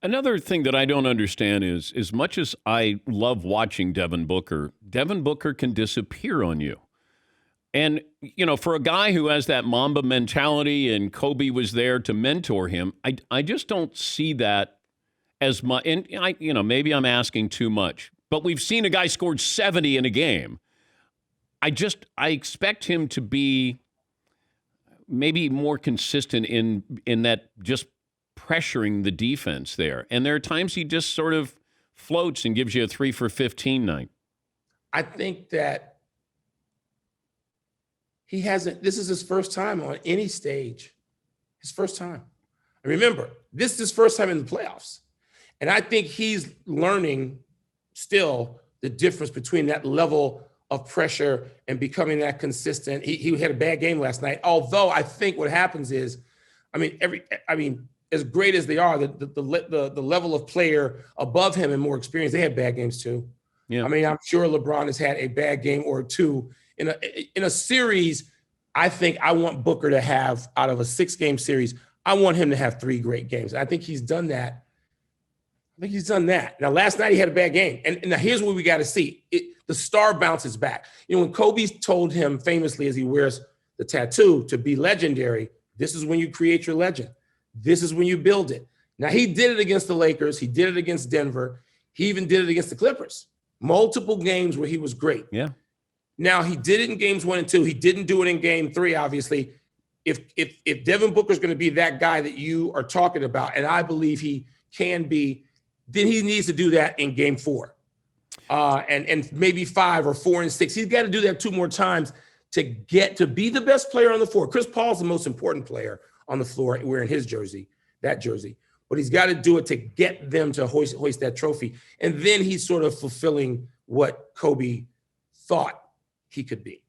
Another thing that I don't understand is as much as I love watching Devin Booker can disappear on you. And, for a guy who has that Mamba mentality and Kobe was there to mentor him, I just don't see that as much. And, maybe I'm asking too much, but we've seen a guy scored 70 in a game. I expect him to be maybe more consistent in that just pressuring the defense there. And there are times he just sort of floats and gives you a 3 for 15 night. I think that this is his first time on any stage. His first time. And remember, this is his first time in the playoffs. And I think he's learning still the difference between that level of pressure and becoming that consistent. He had a bad game last night. Although I think what happens is, as great as they are, the level of player above him and more experience, they have bad games too. Yeah. I'm sure LeBron has had a bad game or two in a series. I think I want Booker to have, out of a 6-game series, I want him to have 3 great games. I think he's done that. Now, last night he had a bad game. And now here's what we got to see. The star bounces back. When Kobe told him famously as he wears the tattoo to be legendary, this is when you create your legend. This is when you build it. Now, he did it against the Lakers. He did it against Denver. He even did it against the Clippers. Multiple games where he was great. Yeah. Now, he did it in games 1 and 2. He didn't do it in game 3, obviously. If Devin Booker's going to be that guy that you are talking about, and I believe he can be, then he needs to do that in game 4. And maybe 5 or 4 and 6. He's got to do that 2 more times to get to be the best player on the floor. Chris Paul's the most important player on the floor wearing his jersey, that jersey. But he's got to do it to get them to hoist that trophy. And then he's sort of fulfilling what Kobe thought he could be.